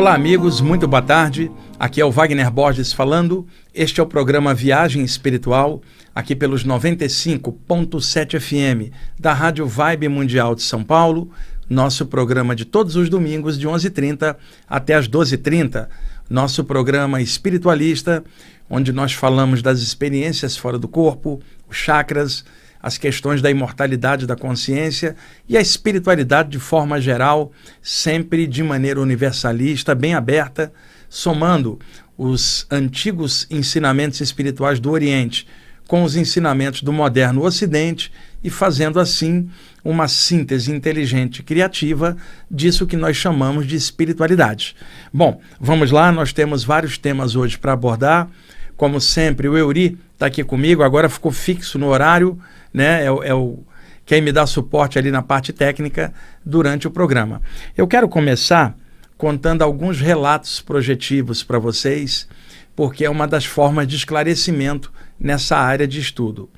Olá amigos, muito boa tarde, aqui é o Wagner Borges falando, este é o programa Viagem Espiritual, aqui pelos 95.7 FM da Rádio Vibe Mundial de São Paulo, nosso programa de todos os domingos de 11h30 até as 12h30, nosso programa espiritualista, onde nós falamos das experiências fora do corpo, os chakras, as questões da imortalidade da consciência e a espiritualidade de forma geral, sempre de maneira universalista, bem aberta, somando os antigos ensinamentos espirituais do Oriente com os ensinamentos do moderno Ocidente e fazendo assim uma síntese inteligente e criativa disso que nós chamamos de espiritualidade. Bom, vamos lá, nós temos vários temas hoje para abordar. Como sempre, o Euri está aqui comigo, agora ficou fixo no horário, né? Quem me dá suporte ali na parte técnica durante o programa. Eu quero começar contando alguns relatos projetivos para vocês, porque é uma das formas de esclarecimento nessa área de estudo.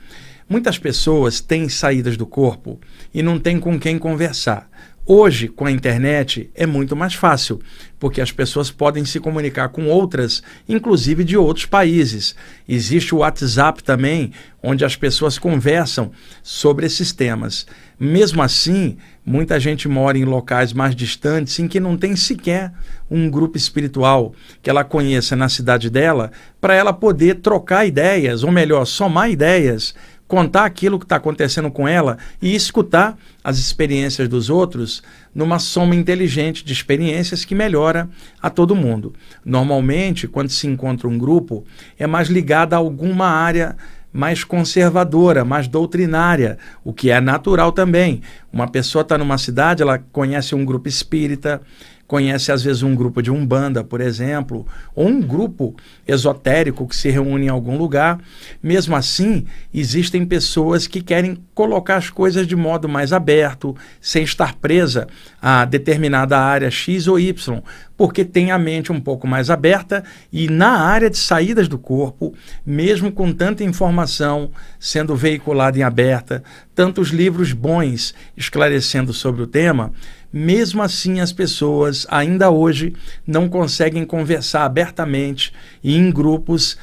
Muitas pessoas têm saídas do corpo e não têm com quem conversar. Hoje, com a internet, é muito mais fácil, porque as pessoas podem se comunicar com outras, inclusive de outros países. Existe o WhatsApp também, onde as pessoas conversam sobre esses temas. Mesmo assim, muita gente mora em locais mais distantes, em que não tem sequer um grupo espiritual que ela conheça na cidade dela, para ela poder trocar ideias, ou melhor, somar ideias, contar aquilo que está acontecendo com ela e escutar as experiências dos outros numa soma inteligente de experiências que melhora a todo mundo. Normalmente, quando se encontra um grupo, é mais ligado a alguma área mais conservadora, mais doutrinária, o que é natural também. Uma pessoa está numa cidade, ela conhece um grupo espírita, conhece às vezes um grupo de Umbanda, por exemplo, ou um grupo esotérico que se reúne em algum lugar. Mesmo assim, existem pessoas que querem colocar as coisas de modo mais aberto, sem estar presa a determinada área X ou Y, porque tem a mente um pouco mais aberta e na área de saídas do corpo, mesmo com tanta informação sendo veiculada em aberta, tantos livros bons esclarecendo sobre o tema, mesmo assim as pessoas ainda hoje não conseguem conversar abertamente e em grupos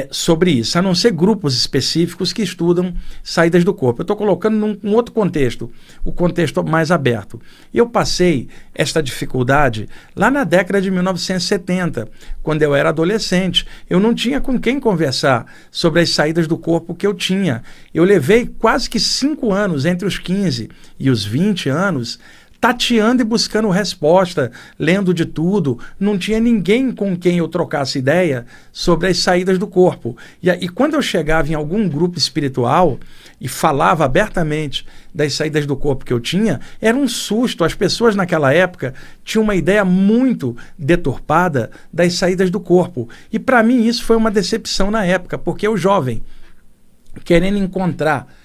sobre isso, a não ser grupos específicos que estudam saídas do corpo. Eu estou colocando num outro contexto, o contexto mais aberto. Eu passei esta dificuldade lá na década de 1970, quando eu era adolescente. Eu não tinha com quem conversar sobre as saídas do corpo que eu tinha. Eu levei quase que 5 anos, entre os 15 e os 20 anos, tateando e buscando resposta, lendo de tudo. Não tinha ninguém com quem eu trocasse ideia sobre as saídas do corpo. E quando eu chegava em algum grupo espiritual e falava abertamente das saídas do corpo que eu tinha, era um susto. As pessoas naquela época tinham uma ideia muito deturpada das saídas do corpo. E para mim isso foi uma decepção na época, porque eu jovem, querendo encontrar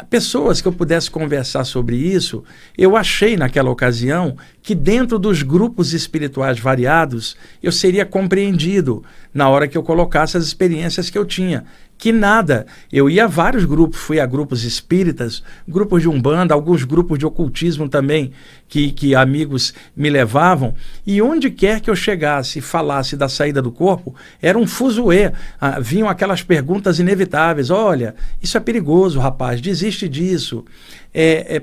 pessoas que eu pudesse conversar sobre isso, eu achei naquela ocasião que dentro dos grupos espirituais variados eu seria compreendido na hora que eu colocasse as experiências que eu tinha. Que nada, eu ia a vários grupos, fui a grupos espíritas, grupos de Umbanda, alguns grupos de ocultismo também, que amigos me levavam, e onde quer que eu chegasse e falasse da saída do corpo, era um fuzuê, vinham aquelas perguntas inevitáveis: olha, isso é perigoso, rapaz, desiste disso,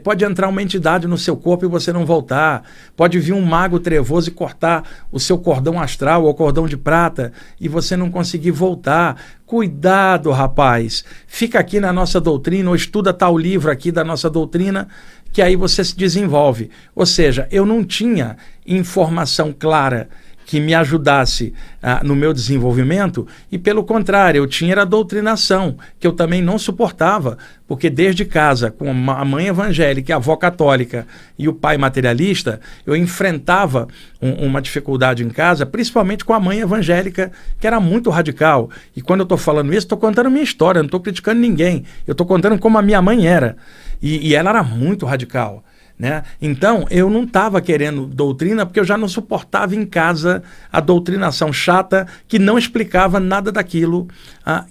pode entrar uma entidade no seu corpo e você não voltar, pode vir um mago trevoso e cortar o seu cordão astral ou cordão de prata e você não conseguir voltar. Cuidado, rapaz, fica aqui na nossa doutrina ou estuda tal livro aqui da nossa doutrina que aí você se desenvolve. Ou seja, eu não tinha informação clara que me ajudasse no meu desenvolvimento e, pelo contrário, eu tinha a doutrinação, que eu também não suportava, porque desde casa, com a mãe evangélica, a avó católica e o pai materialista, eu enfrentava uma dificuldade em casa, principalmente com a mãe evangélica, que era muito radical. E quando eu estou falando isso, estou contando minha história, não estou criticando ninguém, eu estou contando como a minha mãe era, e ela era muito radical. Né? Então, eu não estava querendo doutrina porque eu já não suportava em casa a doutrinação chata que não explicava nada daquilo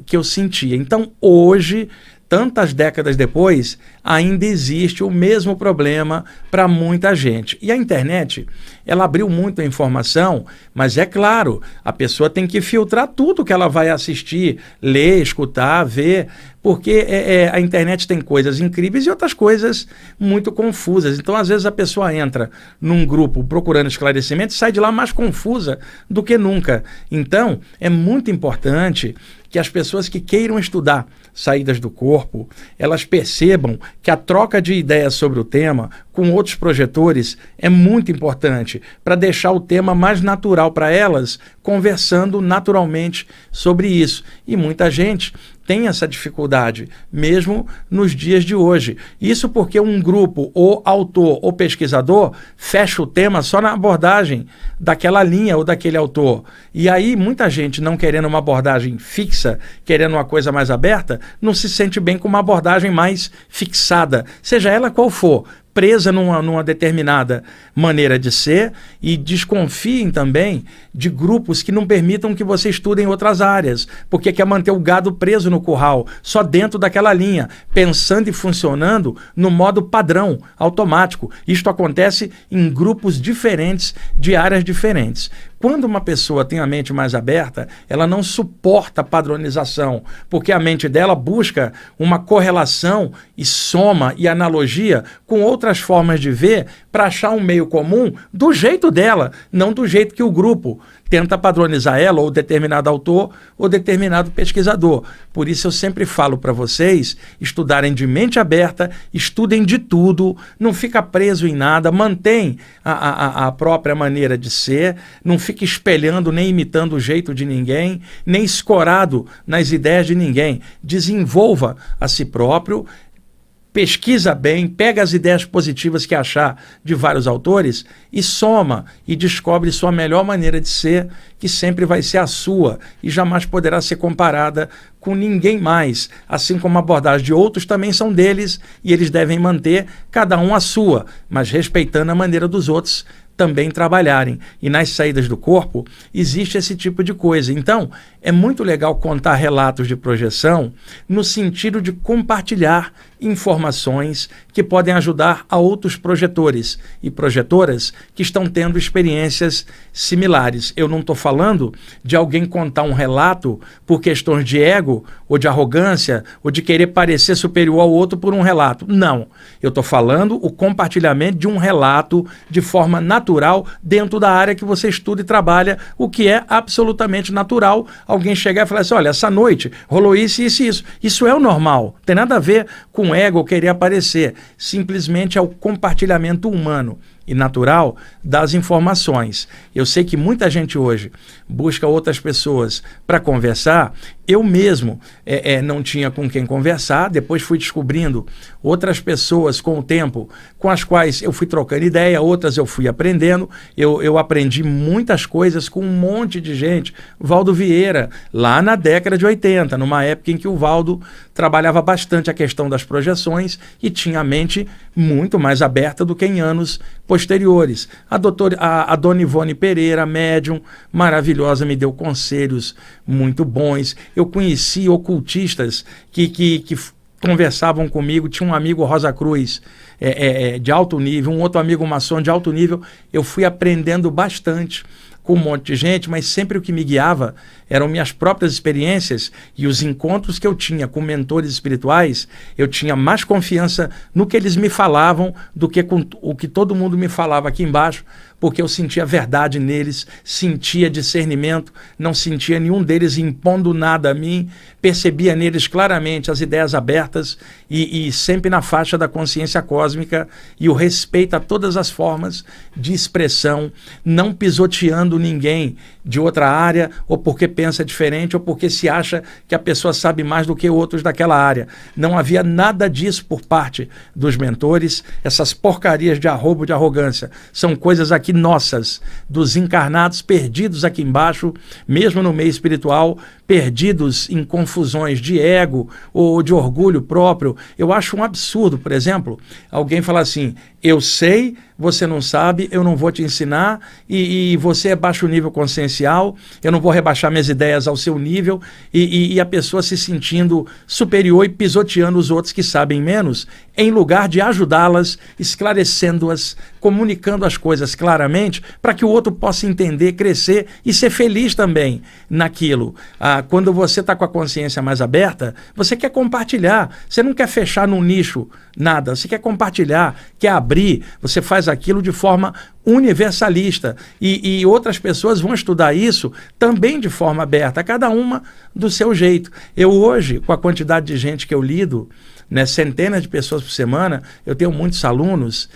que eu sentia. Então, hoje, tantas décadas depois, ainda existe o mesmo problema para muita gente. E a internet, ela abriu muito a informação, mas é claro, a pessoa tem que filtrar tudo que ela vai assistir, ler, escutar, ver, porque a internet tem coisas incríveis e outras coisas muito confusas. Então, às vezes, a pessoa entra num grupo procurando esclarecimento e sai de lá mais confusa do que nunca. Então, é muito importante que as pessoas que queiram estudar saídas do corpo, elas percebam que a troca de ideias sobre o tema com outros projetores é muito importante para deixar o tema mais natural para elas, conversando naturalmente sobre isso. E muita gente tem essa dificuldade, mesmo nos dias de hoje. Isso porque um grupo, ou autor, ou pesquisador, fecha o tema só na abordagem daquela linha ou daquele autor. E aí, muita gente não querendo uma abordagem fixa, querendo uma coisa mais aberta, não se sente bem com uma abordagem mais fixada, seja ela qual for, presa numa determinada maneira de ser, e desconfiem também de grupos que não permitam que você estude em outras áreas, porque quer manter o gado preso no curral, só dentro daquela linha, pensando e funcionando no modo padrão, automático. Isto acontece em grupos diferentes, de áreas diferentes. Quando uma pessoa tem a mente mais aberta, ela não suporta a padronização, porque a mente dela busca uma correlação e soma e analogia com outras formas de ver para achar um meio comum do jeito dela, não do jeito que o grupo tenta padronizar ela, ou determinado autor, ou determinado pesquisador. Por isso eu sempre falo para vocês estudarem de mente aberta, estudem de tudo, não fica preso em nada, mantém a própria maneira de ser, não fica espelhando nem imitando o jeito de ninguém, nem escorado nas ideias de ninguém. Desenvolva a si próprio, pesquisa bem, pega as ideias positivas que achar de vários autores e soma e descobre sua melhor maneira de ser, que sempre vai ser a sua e jamais poderá ser comparada com ninguém mais, assim como a abordagem de outros também são deles e eles devem manter cada um a sua, mas respeitando a maneira dos outros também trabalharem. E nas saídas do corpo existe esse tipo de coisa. Então, é muito legal contar relatos de projeção no sentido de compartilhar informações que podem ajudar a outros projetores e projetoras que estão tendo experiências similares. Eu não estou falando de alguém contar um relato por questões de ego ou de arrogância ou de querer parecer superior ao outro por um relato. Não. Eu estou falando o compartilhamento de um relato de forma natural dentro da área que você estuda e trabalha, o que é absolutamente natural. Alguém chegar e falar assim, olha, essa noite rolou isso, isso e isso. Isso é o normal. Tem nada a ver com ego ou querer aparecer. Simplesmente é o compartilhamento humano e natural das informações. Eu sei que muita gente hoje busca outras pessoas para conversar. Eu mesmo não tinha com quem conversar, depois fui descobrindo outras pessoas com o tempo, com as quais eu fui trocando ideia, outras eu fui aprendendo. Eu aprendi muitas coisas com um monte de gente. Valdo Vieira, lá na década de 80, numa época em que o Valdo trabalhava bastante a questão das projeções e tinha a mente muito mais aberta do que em anos posteriores. A dona Ivone Pereira, médium, maravilhosa, me deu conselhos muito bons. Eu conheci ocultistas que conversavam comigo. Tinha um amigo Rosa Cruz, de alto nível, um outro amigo maçom de alto nível. Eu fui aprendendo bastante com um monte de gente, mas sempre o que me guiava eram minhas próprias experiências e os encontros que eu tinha com mentores espirituais. Eu tinha mais confiança no que eles me falavam do que com o que todo mundo me falava aqui embaixo, porque eu sentia verdade neles, sentia discernimento, não sentia nenhum deles impondo nada a mim, percebia neles claramente as ideias abertas e sempre na faixa da consciência cósmica e o respeito a todas as formas de expressão, não pisoteando ninguém de outra área, ou porque pensa diferente, ou porque se acha que a pessoa sabe mais do que outros daquela área. Não havia nada disso por parte dos mentores. Essas porcarias de arrobo, de arrogância, são coisas aqui nossas, dos encarnados perdidos aqui embaixo, mesmo no meio espiritual, perdidos em confusões de ego ou de orgulho próprio. Eu acho um absurdo, por exemplo, alguém falar assim, eu sei você não sabe, eu não vou te ensinar, e você é baixo nível consciencial, eu não vou rebaixar minhas ideias ao seu nível, e a pessoa se sentindo superior e pisoteando os outros que sabem menos, em lugar de ajudá-las, esclarecendo-as, comunicando as coisas claramente, para que o outro possa entender, crescer e ser feliz também naquilo. Quando você está com a consciência mais aberta, você quer compartilhar, você não quer fechar num nicho nada, você quer compartilhar, quer abrir, você faz aquilo de forma universalista, e outras pessoas vão estudar isso também de forma aberta, cada uma do seu jeito. Eu hoje, com a quantidade de gente que eu lido, né, centenas de pessoas por semana, eu tenho muitos alunos,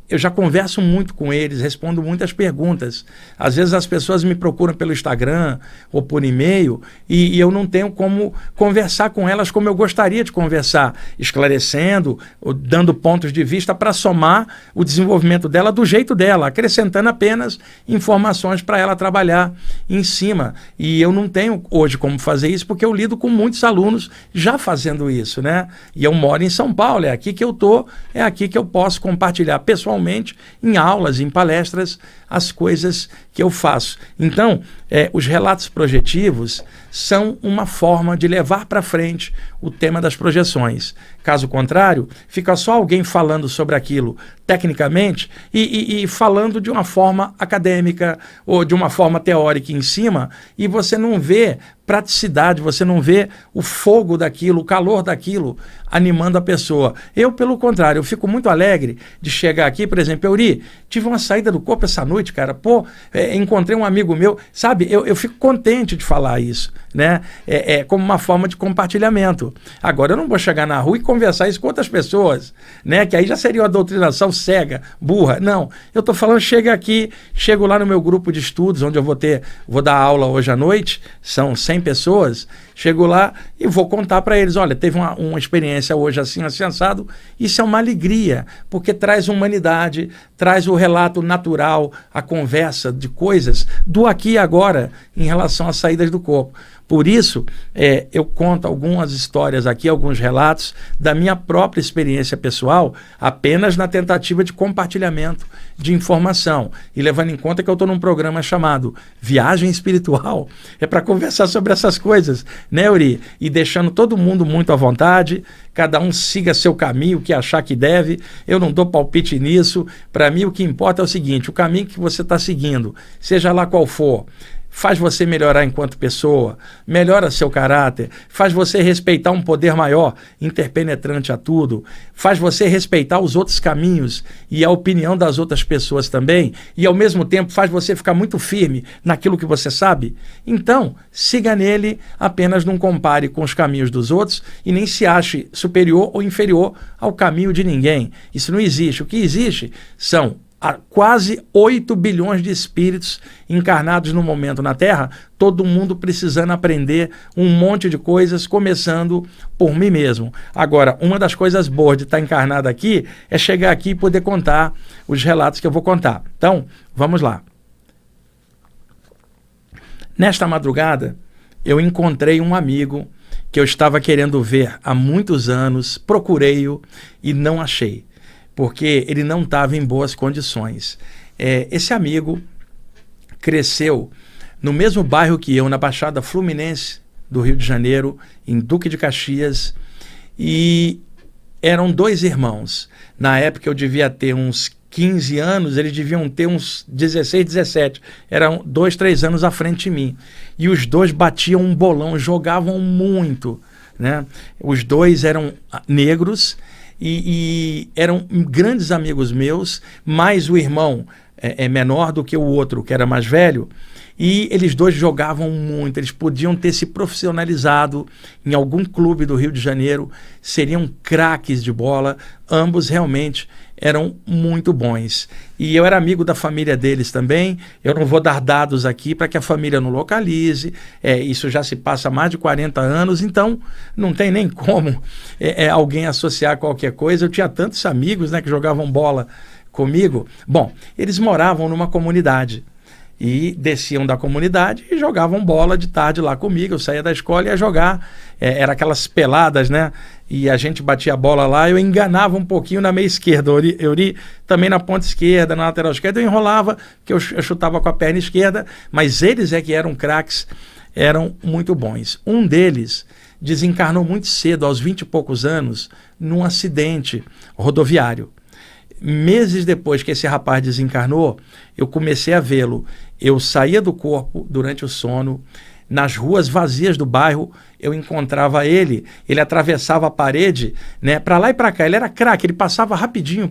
eu já converso muito com eles, respondo muitas perguntas. Às vezes as pessoas me procuram pelo Instagram ou por e-mail e eu não tenho como conversar com elas como eu gostaria de conversar, esclarecendo, dando pontos de vista para somar o desenvolvimento dela do jeito dela, acrescentando apenas informações para ela trabalhar em cima. E eu não tenho hoje como fazer isso porque eu lido com muitos alunos já fazendo isso, né? E eu moro em São Paulo, é aqui que eu estou, é aqui que eu posso compartilhar pessoalmente, em aulas, em palestras, as coisas que eu faço. Então, os relatos projetivos são uma forma de levar para frente o tema das projeções. Caso contrário, fica só alguém falando sobre aquilo tecnicamente e falando de uma forma acadêmica ou de uma forma teórica em cima, e você não vê praticidade, você não vê o fogo daquilo, o calor daquilo animando a pessoa. Eu, pelo contrário, eu fico muito alegre de chegar aqui, por exemplo, Euri, tive uma saída do corpo essa noite, cara, encontrei um amigo meu, sabe, eu fico contente de falar isso, né, como uma forma de compartilhamento. Agora, eu não vou chegar na rua e conversar isso com outras pessoas, né, que aí já seria uma doutrinação cega, burra. Não, eu estou falando, chego lá no meu grupo de estudos, onde eu vou dar aula hoje à noite, são 100 pessoas, chego lá e vou contar para eles, olha, teve uma experiência hoje assim, assado. Isso é uma alegria, porque traz humanidade, traz o relato natural, a conversa de coisas do aqui e agora em relação às saídas do corpo. Por isso, eu conto algumas histórias aqui, alguns relatos da minha própria experiência pessoal, apenas na tentativa de compartilhamento de informação. E levando em conta que eu estou num programa chamado Viagem Espiritual, é para conversar sobre essas coisas, né, Euri? E deixando todo mundo muito à vontade, cada um siga seu caminho, o que achar que deve. Eu não dou palpite nisso. Para mim, o que importa é o seguinte: o caminho que você está seguindo, seja lá qual for, faz você melhorar enquanto pessoa, melhora seu caráter, faz você respeitar um poder maior, interpenetrante a tudo, faz você respeitar os outros caminhos e a opinião das outras pessoas também, e ao mesmo tempo faz você ficar muito firme naquilo que você sabe. Então, siga nele, apenas não compare com os caminhos dos outros e nem se ache superior ou inferior ao caminho de ninguém. Isso não existe. O que existe são há quase 8 bilhões de espíritos encarnados no momento na Terra, todo mundo precisando aprender um monte de coisas, começando por mim mesmo. Agora, uma das coisas boas de estar encarnado aqui é chegar aqui e poder contar os relatos que eu vou contar. Então, vamos lá. Nesta madrugada, eu encontrei um amigo que eu estava querendo ver há muitos anos, procurei-o e não achei, porque ele não estava em boas condições. Esse amigo cresceu no mesmo bairro que eu, na Baixada Fluminense do Rio de Janeiro, em Duque de Caxias, e eram 2 irmãos. Na época eu devia ter uns 15 anos, eles deviam ter uns 16, 17. Eram 2, 3 anos à frente de mim. E os 2 batiam um bolão, jogavam muito, né? Os 2 eram negros, e eram grandes amigos meus, mas o irmão é menor do que o outro, que era mais velho, e eles 2 jogavam muito, eles podiam ter se profissionalizado em algum clube do Rio de Janeiro, seriam craques de bola, ambos realmente eram muito bons. E eu era amigo da família deles também. Eu não vou dar dados aqui para que a família não localize, isso já se passa há mais de 40 anos, então não tem nem como alguém associar qualquer coisa. Eu tinha tantos amigos, né, que jogavam bola comigo. Bom, eles moravam numa comunidade, e desciam da comunidade e jogavam bola de tarde lá comigo. Eu saía da escola e ia jogar, era aquelas peladas, né? E a gente batia a bola lá, eu enganava um pouquinho na meia esquerda, Euri também na ponta esquerda, na lateral esquerda, eu enrolava, que eu chutava com a perna esquerda, mas eles é que eram craques, eram muito bons. Um deles desencarnou muito cedo, aos 20 e poucos anos, num acidente rodoviário. Meses depois que esse rapaz desencarnou, eu comecei a vê-lo. Eu saía do corpo durante o sono, nas ruas vazias do bairro, eu encontrava ele atravessava a parede, né, para lá e para cá. Ele era craque, ele passava rapidinho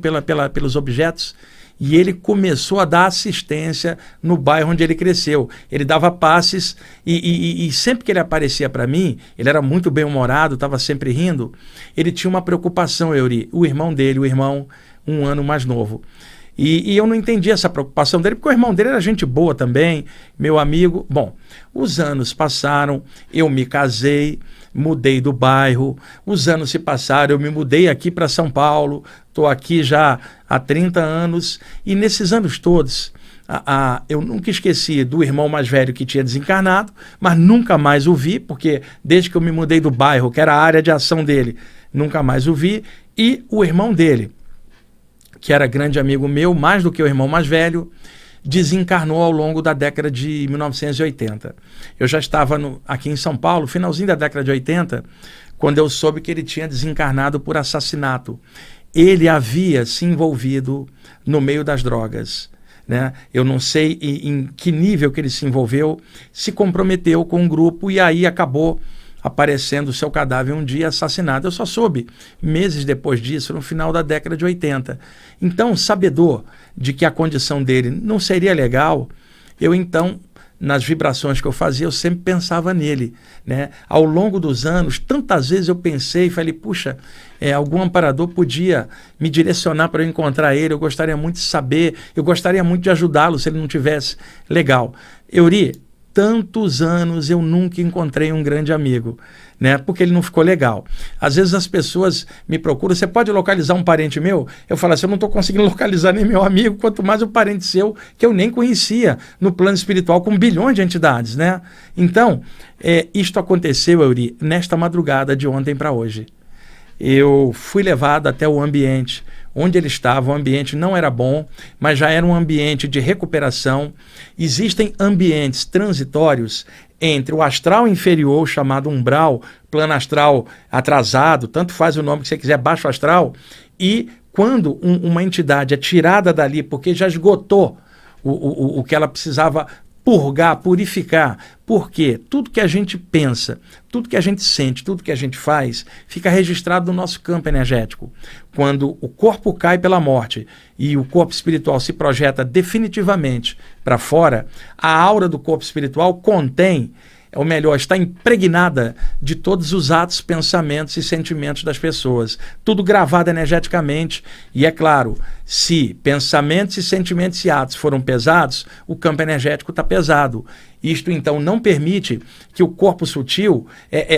pelos objetos, e ele começou a dar assistência no bairro onde ele cresceu. Ele dava passes e sempre que ele aparecia para mim, ele era muito bem-humorado, estava sempre rindo. Ele tinha uma preocupação, Euri, o irmão dele, um ano mais novo. E eu não entendi essa preocupação dele, porque o irmão dele era gente boa também, meu amigo. Bom, os anos passaram, eu me casei, mudei do bairro, os anos se passaram, eu me mudei aqui para São Paulo, estou aqui já há 30 anos, e nesses anos todos, eu nunca esqueci do irmão mais velho que tinha desencarnado, mas nunca mais o vi, porque desde que eu me mudei do bairro, que era a área de ação dele, nunca mais o vi, e o irmão dele, que era grande amigo meu, mais do que o irmão mais velho, desencarnou ao longo da década de 1980. Eu já estava aqui em São Paulo, finalzinho da década de 80, quando eu soube que ele tinha desencarnado por assassinato. Ele havia se envolvido no meio das drogas, né? Eu não sei em que nível que ele se envolveu, se comprometeu com um grupo e aí acabou aparecendo o seu cadáver um dia assassinado. Eu só soube meses depois disso, no final da década de 80. Então, sabedor de que a condição dele não seria legal, eu então, nas vibrações que eu fazia, eu sempre pensava nele, né? Ao longo dos anos, tantas vezes eu pensei e falei, puxa, algum amparador podia me direcionar para eu encontrar ele, eu gostaria muito de saber, eu gostaria muito de ajudá-lo se ele não tivesse legal. Euri, tantos anos eu nunca encontrei um grande amigo, né? Porque ele não ficou legal. Às vezes as pessoas me procuram, você pode localizar um parente meu? Eu falo assim, eu não estou conseguindo localizar nem meu amigo, quanto mais o parente seu, que eu nem conhecia no plano espiritual, com bilhões de entidades, né? Então, isto aconteceu, Euri, nesta madrugada de ontem para hoje. Eu fui levado até o ambiente onde ele estava. O ambiente não era bom, mas já era um ambiente de recuperação. Existem ambientes transitórios entre o astral inferior, chamado umbral, plano astral atrasado, tanto faz o nome que você quiser, baixo astral, e quando uma entidade é tirada dali porque já esgotou o que ela precisava purgar, purificar, porque tudo que a gente pensa, tudo que a gente sente, tudo que a gente faz, fica registrado no nosso campo energético. Quando o corpo cai pela morte e o corpo espiritual se projeta definitivamente para fora, a aura do corpo espiritual contém, ou melhor, está impregnada de todos os atos, pensamentos e sentimentos das pessoas. Tudo gravado energeticamente. E é claro, se pensamentos e sentimentos e atos foram pesados, o campo energético está pesado. Isto, então, não permite que o corpo sutil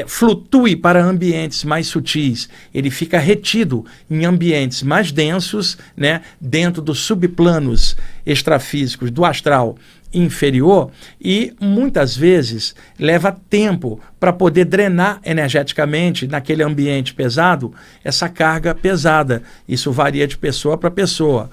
flutue para ambientes mais sutis. Ele fica retido em ambientes mais densos, né, dentro dos subplanos extrafísicos do astral inferior, e muitas vezes leva tempo para poder drenar energeticamente naquele ambiente pesado essa carga pesada. Isso varia de pessoa para pessoa.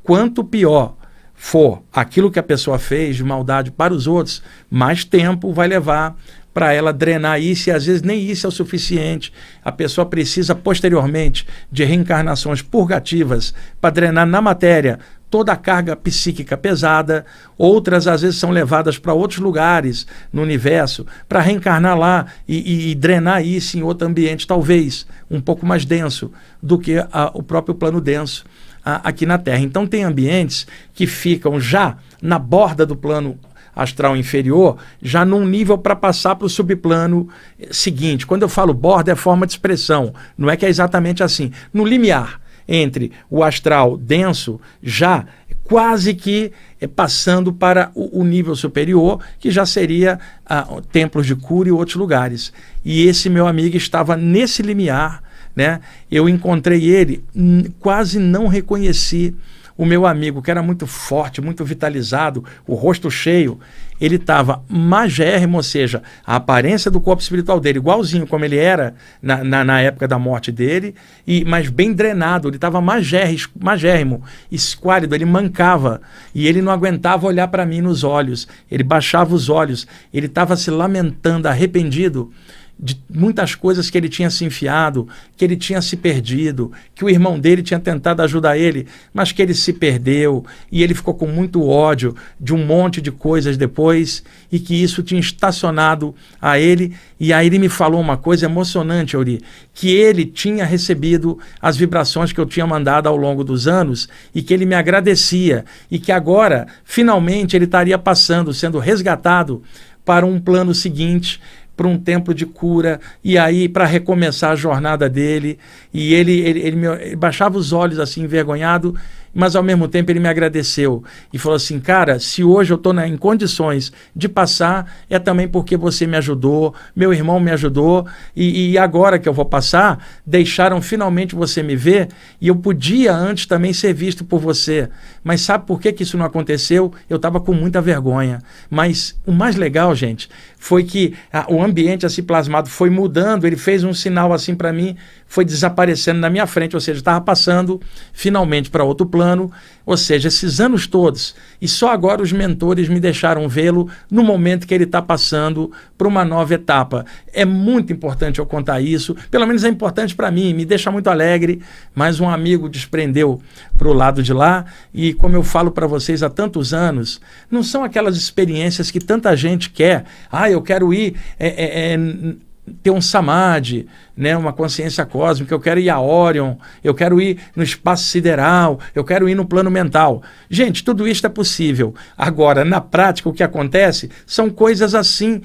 Quanto pior for aquilo que a pessoa fez de maldade para os outros, mais tempo vai levar para ela drenar isso, e às vezes nem isso é o suficiente. A pessoa precisa posteriormente de reencarnações purgativas para drenar na matéria toda a carga psíquica pesada. Outras às vezes são levadas para outros lugares no universo para reencarnar lá e drenar isso em outro ambiente, talvez um pouco mais denso do que o próprio plano denso aqui na Terra. Então tem ambientes que ficam já na borda do plano astral inferior, já num nível para passar para o subplano seguinte. Quando eu falo borda, é forma de expressão, não é que é exatamente assim. No limiar entre o astral denso, já quase que passando para o nível superior, que já seria templos de cura e outros lugares. E esse meu amigo estava nesse limiar, né? Eu encontrei ele, quase não reconheci o meu amigo, que era muito forte, muito vitalizado, o rosto cheio, ele estava magérrimo, ou seja, a aparência do corpo espiritual dele, igualzinho como ele era na época da morte dele, mas bem drenado, ele estava magérrimo, esquálido, ele mancava, e ele não aguentava olhar para mim nos olhos, ele baixava os olhos, ele estava se lamentando, arrependido de muitas coisas que ele tinha se enfiado, que ele tinha se perdido, que o irmão dele tinha tentado ajudar ele, mas que ele se perdeu, e ele ficou com muito ódio de um monte de coisas depois, e que isso tinha estacionado a ele. E aí ele me falou uma coisa emocionante, Euri, que ele tinha recebido as vibrações que eu tinha mandado ao longo dos anos, e que ele me agradecia, e que agora, finalmente, ele estaria passando, sendo resgatado para um plano seguinte, para um tempo de cura, e aí para recomeçar a jornada dele. E ele baixava os olhos assim, envergonhado, mas ao mesmo tempo ele me agradeceu e falou assim: cara, se hoje eu estou em condições de passar, é também porque você me ajudou, meu irmão me ajudou, e agora que eu vou passar, deixaram finalmente você me ver, e eu podia antes também ser visto por você, mas sabe por que isso não aconteceu? Eu estava com muita vergonha. Mas o mais legal, gente, foi que o ambiente assim plasmado foi mudando, ele fez um sinal assim para mim, foi desaparecendo na minha frente, ou seja, estava passando finalmente para outro plano, ou seja, esses anos todos, e só agora os mentores me deixaram vê-lo no momento que ele está passando para uma nova etapa. É muito importante eu contar isso, pelo menos é importante para mim, me deixa muito alegre, mas um amigo desprendeu para o lado de lá, e como eu falo para vocês há tantos anos, não são aquelas experiências que tanta gente quer. Eu quero ir ter um samadhi, né, uma consciência cósmica, eu quero ir a Orion, eu quero ir no espaço sideral, eu quero ir no plano mental. Gente, tudo isso é possível. Agora, na prática, o que acontece são coisas assim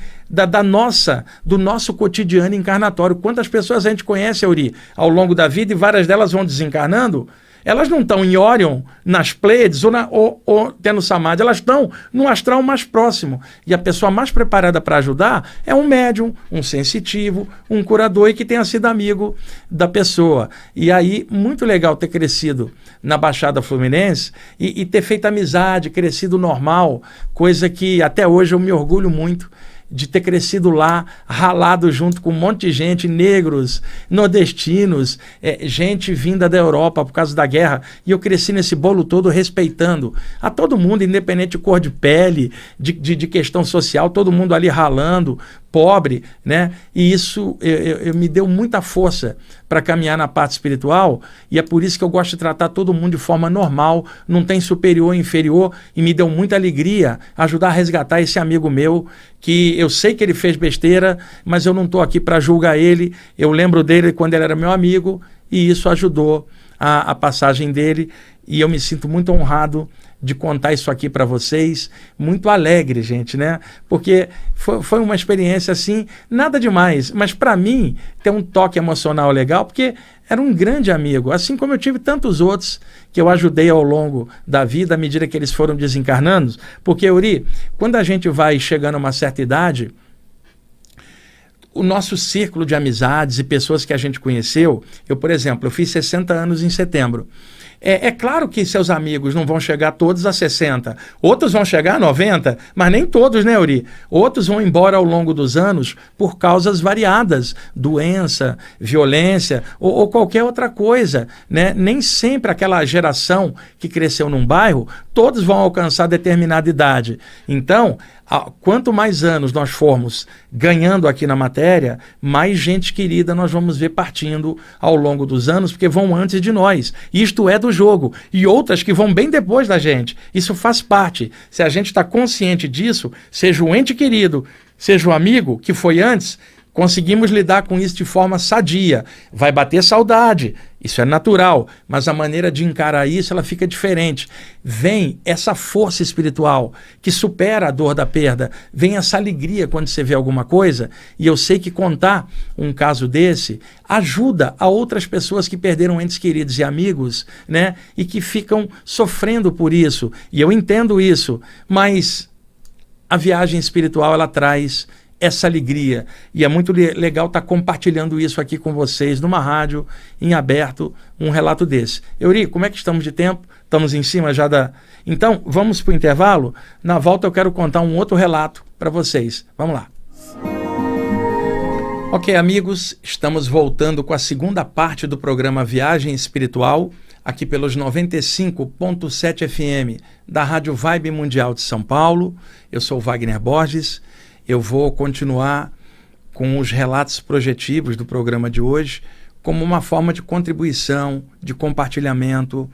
do nosso cotidiano encarnatório. Quantas pessoas a gente conhece, Euri, ao longo da vida, e várias delas vão desencarnando? Elas não estão em Orion, nas Pleiades ou tendo Samadhi, elas estão no astral mais próximo. E a pessoa mais preparada para ajudar é um médium, um sensitivo, um curador, e que tenha sido amigo da pessoa. E aí, muito legal ter crescido na Baixada Fluminense e ter feito amizade, crescido normal, coisa que até hoje eu me orgulho muito de ter crescido lá, ralado junto com um monte de gente, negros, nordestinos, gente vinda da Europa por causa da guerra, e eu cresci nesse bolo todo respeitando a todo mundo, independente de cor de pele, de questão social, todo mundo ali ralando, pobre, né? E isso me deu muita força para caminhar na parte espiritual, e é por isso que eu gosto de tratar todo mundo de forma normal, não tem superior e inferior, e me deu muita alegria ajudar a resgatar esse amigo meu, que eu sei que ele fez besteira, mas eu não estou aqui para julgar ele, eu lembro dele quando ele era meu amigo, e isso ajudou a passagem dele, e eu me sinto muito honrado de contar isso aqui para vocês, muito alegre, gente, né? Porque foi uma experiência assim, nada demais, mas para mim tem um toque emocional legal, porque era um grande amigo, assim como eu tive tantos outros que eu ajudei ao longo da vida, à medida que eles foram desencarnando. Porque, Euri, quando a gente vai chegando a uma certa idade, o nosso círculo de amizades e pessoas que a gente conheceu, por exemplo, eu fiz 60 anos em setembro. É claro que seus amigos não vão chegar todos a 60, outros vão chegar a 90, mas nem todos, né, Euri? Outros vão embora ao longo dos anos por causas variadas, doença, violência ou qualquer outra coisa, né? Nem sempre aquela geração que cresceu num bairro, todos vão alcançar determinada idade. Então, quanto mais anos nós formos ganhando aqui na matéria, mais gente querida nós vamos ver partindo ao longo dos anos, porque vão antes de nós. Isto é do jogo. E outras que vão bem depois da gente. Isso faz parte. Se a gente está consciente disso, seja o ente querido, seja o amigo que foi antes, conseguimos lidar com isso de forma sadia. Vai bater saudade, isso é natural, mas a maneira de encarar isso, ela fica diferente. Vem essa força espiritual que supera a dor da perda, vem essa alegria quando você vê alguma coisa, e eu sei que contar um caso desse ajuda a outras pessoas que perderam entes queridos e amigos, né, e que ficam sofrendo por isso, e eu entendo isso, mas a viagem espiritual, ela traz essa alegria. E é muito legal estar compartilhando isso aqui com vocês, numa rádio, em aberto, um relato desse. Eurico, como é que estamos de tempo? Estamos em cima já da... Então, vamos para o intervalo? Na volta eu quero contar um outro relato para vocês. Vamos lá. Ok, amigos, estamos voltando com a segunda parte do programa Viagem Espiritual, aqui pelos 95.7 FM da Rádio Vibe Mundial de São Paulo. Eu sou Wagner Borges. Eu vou continuar com os relatos projetivos do programa de hoje como uma forma de contribuição, de compartilhamento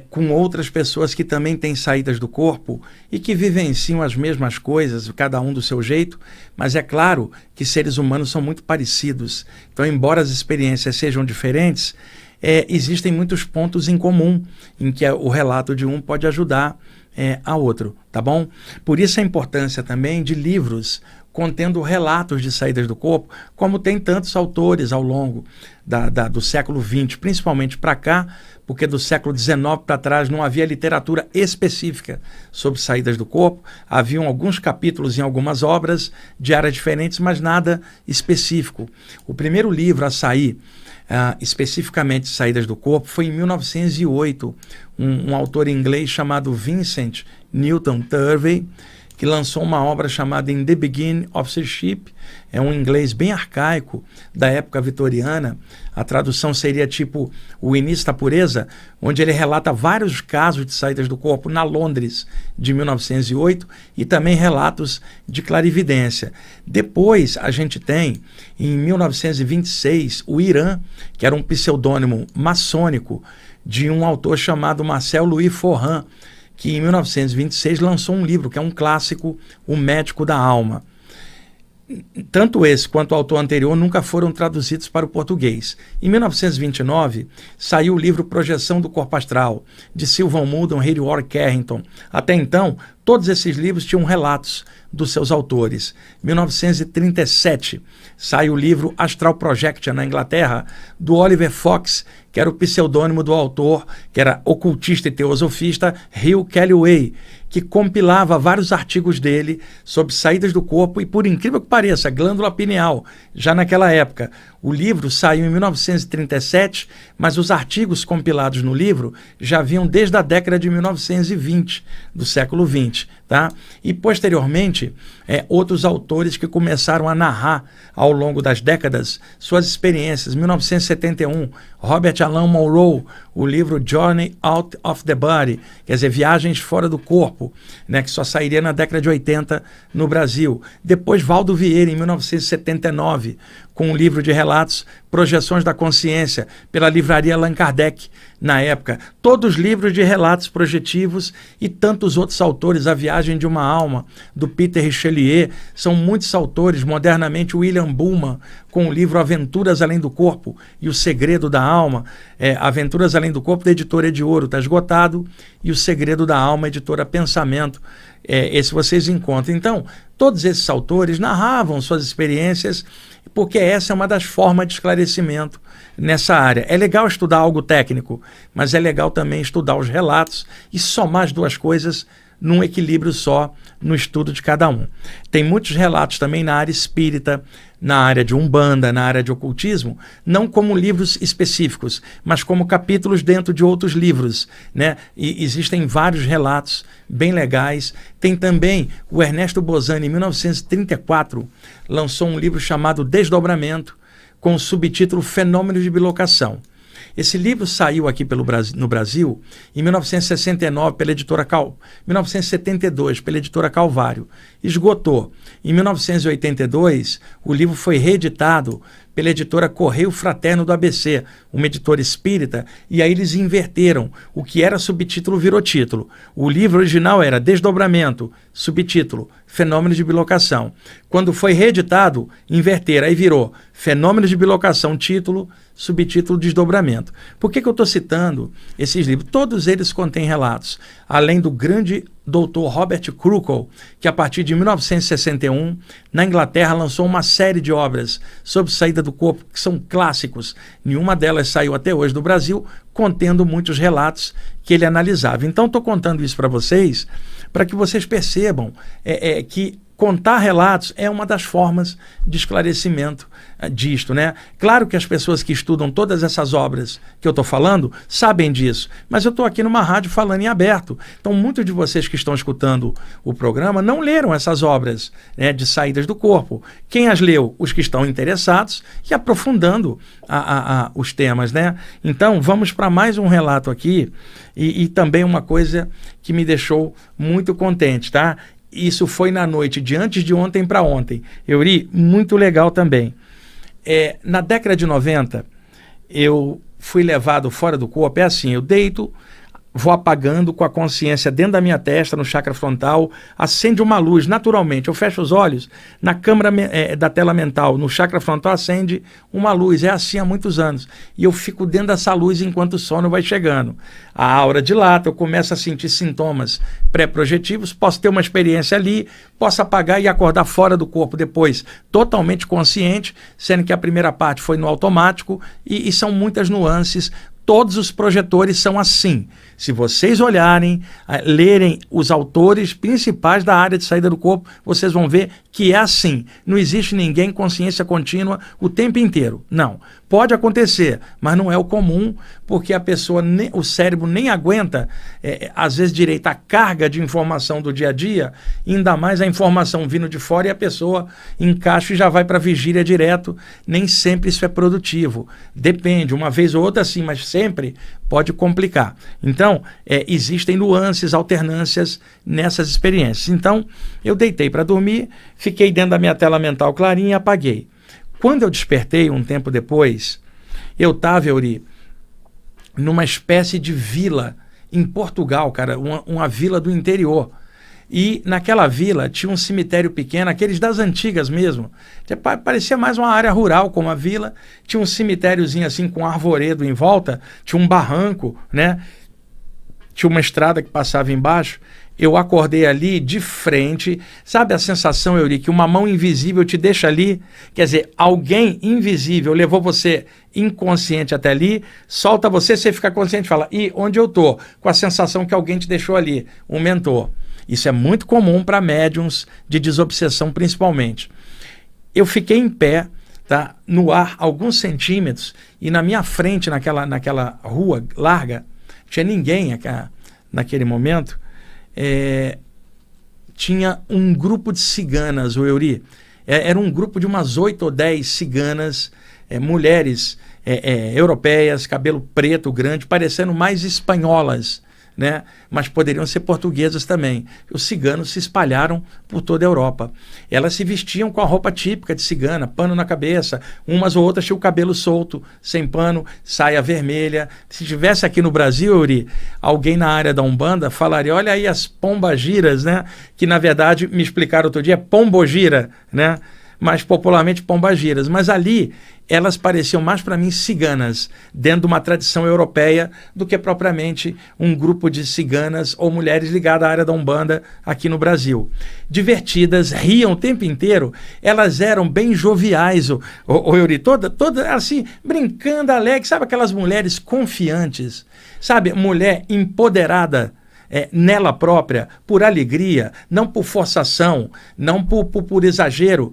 com outras pessoas que também têm saídas do corpo e que vivenciam as mesmas coisas, cada um do seu jeito, mas é claro que seres humanos são muito parecidos. Então, embora as experiências sejam diferentes, existem muitos pontos em comum em que o relato de um pode ajudar a outro, tá bom? Por isso a importância também de livros contendo relatos de saídas do corpo, como tem tantos autores ao longo do século XX, principalmente para cá, porque do século XIX para trás não havia literatura específica sobre saídas do corpo. Haviam alguns capítulos em algumas obras de áreas diferentes, mas nada específico. O primeiro livro a sair especificamente Saídas do Corpo foi em 1908, um autor inglês chamado Vincent Newton Turvey, que lançou uma obra chamada In the Beginning of Seership. É um inglês bem arcaico da época vitoriana. A tradução seria tipo O Início da Pureza, onde ele relata vários casos de saídas do corpo na Londres de 1908 e também relatos de clarividência. Depois a gente tem, em 1926, o Irã, que era um pseudônimo maçônico de um autor chamado Marcel Louis Forran, que em 1926 lançou um livro que é um clássico, O Médico da Alma. Tanto esse quanto o autor anterior nunca foram traduzidos para o português. Em 1929, saiu o livro Projeção do Corpo Astral, de Sylvan Muldon e Edward Carrington. Até então, todos esses livros tinham relatos dos seus autores. Em 1937, sai o livro Astral Projection, na Inglaterra, do Oliver Fox, que era o pseudônimo do autor, que era ocultista e teosofista, Hugh Kellaway, que compilava vários artigos dele sobre saídas do corpo e, por incrível que pareça, glândula pineal, já naquela época. O livro saiu em 1937, mas os artigos compilados no livro já vinham desde a década de 1920, do século XX. Tá? E, posteriormente, outros autores que começaram a narrar ao longo das décadas suas experiências. Em 1971, Robert Alan Monroe, o livro Journey Out of the Body, quer dizer, Viagens Fora do Corpo, né, que só sairia na década de 80 no Brasil. Depois, Valdo Vieira, em 1979, com um livro de relatos, Projeções da Consciência, pela livraria Allan Kardec, na época. Todos livros de relatos projetivos e tantos outros autores. A Viagem de uma Alma, do Peter Richelieu. São muitos autores. Modernamente, William Buhlmann, com o livro Aventuras Além do Corpo e o Segredo da Alma. Aventuras Além do Corpo, da editora de Ouro, está esgotado. E o Segredo da Alma, editora Pensamento. Esse vocês encontram. Então, todos esses autores narravam suas experiências, porque essa é uma das formas de esclarecimento nessa área. É legal estudar algo técnico, mas é legal também estudar os relatos e somar as duas coisas num equilíbrio só no estudo de cada um. Tem muitos relatos também na área espírita, na área de Umbanda, na área de ocultismo, não como livros específicos, mas como capítulos dentro de outros livros, né? E existem vários relatos bem legais. Tem também o Ernesto Bozani, em 1934, lançou um livro chamado Desdobramento, com o subtítulo Fenômenos de Bilocação. Esse livro saiu aqui no Brasil em 1969 pela editora 1972 pela editora Calvário. Esgotou. Em 1982, o livro foi reeditado pela editora Correio Fraterno do ABC, uma editora espírita, e aí eles inverteram. O que era subtítulo virou título. O livro original era Desdobramento, subtítulo Fenômenos de Bilocação. Quando foi reeditado, inverteram, aí virou Fenômenos de Bilocação, título, subtítulo Desdobramento. Por que eu estou citando esses livros? Todos eles contêm relatos, além do grande Dr. Robert Krukol, que a partir de 1961, na Inglaterra, lançou uma série de obras sobre saída do corpo, que são clássicos. Nenhuma delas saiu até hoje do Brasil, contendo muitos relatos que ele analisava. Então, estou contando isso para vocês, para que vocês percebam que contar relatos é uma das formas de esclarecimento disto, né? Claro que as pessoas que estudam todas essas obras que eu estou falando sabem disso, mas eu estou aqui numa rádio falando em aberto. Então, muitos de vocês que estão escutando o programa não leram essas obras, né, de saídas do corpo. Quem as leu? Os que estão interessados e aprofundando os temas, né? Então, vamos para mais um relato aqui e também uma coisa que me deixou muito contente, tá? Isso foi na noite de antes de ontem para ontem. Euri, muito legal também. Na década de 90, eu fui levado fora do corpo. É assim, eu deito, vou apagando com a consciência dentro da minha testa, no chakra frontal, acende uma luz naturalmente. Eu fecho os olhos, na câmara da tela mental, no chakra frontal acende uma luz. É assim há muitos anos. E eu fico dentro dessa luz enquanto o sono vai chegando. A aura dilata, eu começo a sentir sintomas pré-projetivos, posso ter uma experiência ali, posso apagar e acordar fora do corpo depois, totalmente consciente, sendo que a primeira parte foi no automático e são muitas nuances. Todos os projetores são assim. Se vocês olharem, lerem os autores principais da área de saída do corpo, vocês vão ver que é assim. Não existe ninguém com consciência contínua o tempo inteiro. Não. Pode acontecer, mas não é o comum, porque a pessoa, o cérebro nem aguenta, às vezes, direito a carga de informação do dia a dia, ainda mais a informação vindo de fora e a pessoa encaixa e já vai para a vigília direto. Nem sempre isso é produtivo. Depende, uma vez ou outra sim, mas sempre pode complicar. Então, existem nuances, alternâncias nessas experiências. Então, eu deitei para dormir, fiquei dentro da minha tela mental clarinha e apaguei. Quando eu despertei, um tempo depois, eu estava, Euri, numa espécie de vila em Portugal, cara, uma vila do interior. E naquela vila tinha um cemitério pequeno, aqueles das antigas mesmo. Parecia mais uma área rural como a vila. Tinha um cemitériozinho assim com arvoredo em volta, tinha um barranco, né? Tinha uma estrada que passava embaixo. Eu acordei ali de frente. Sabe a sensação, Euri, que uma mão invisível te deixa ali? Quer dizer, alguém invisível levou você inconsciente até ali, solta você, você fica consciente e fala, e onde eu tô? Com a sensação que alguém te deixou ali, um mentor. Isso é muito comum para médiums de desobsessão, principalmente. Eu fiquei em pé, tá, no ar, alguns centímetros, e na minha frente, naquela rua larga, tinha ninguém naquele momento. Tinha um grupo de ciganas, o Euri. Era um grupo de umas 8 ou 10 ciganas, mulheres europeias, cabelo preto, grande, parecendo mais espanholas, né? Mas poderiam ser portuguesas também. Os ciganos se espalharam por toda a Europa. Elas se vestiam com a roupa típica de cigana, pano na cabeça, umas ou outras tinham o cabelo solto, sem pano, saia vermelha. Se tivesse aqui no Brasil, Euri, alguém na área da Umbanda falaria, olha aí as pombagiras, né? Que na verdade, me explicaram outro dia, é pombogira, né? Mas popularmente pombagiras. Mas ali elas pareciam mais para mim ciganas, dentro de uma tradição europeia, do que propriamente um grupo de ciganas ou mulheres ligadas à área da Umbanda aqui no Brasil. Divertidas, riam o tempo inteiro, elas eram bem joviais, o Euri, toda assim, brincando, alegre, sabe aquelas mulheres confiantes, sabe, mulher empoderada, nela própria, por alegria, não por forçação, não por exagero,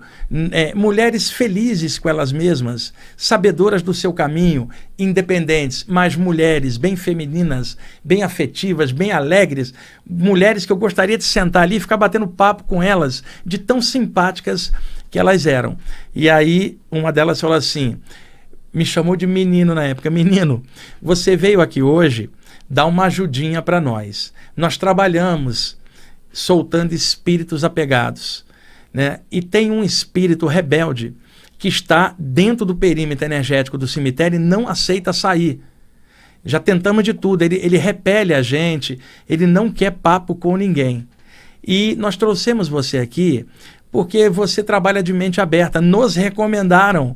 mulheres felizes com elas mesmas, sabedoras do seu caminho, independentes, mas mulheres bem femininas, bem afetivas, bem alegres, mulheres que eu gostaria de sentar ali e ficar batendo papo com elas, de tão simpáticas que elas eram. E aí uma delas falou assim, me chamou de menino na época, menino, você veio aqui hoje dar uma ajudinha para nós. Nós trabalhamos soltando espíritos apegados, né? E tem um espírito rebelde que está dentro do perímetro energético do cemitério e não aceita sair. Já tentamos de tudo, ele repele a gente, ele não quer papo com ninguém. E nós trouxemos você aqui porque você trabalha de mente aberta. Nos recomendaram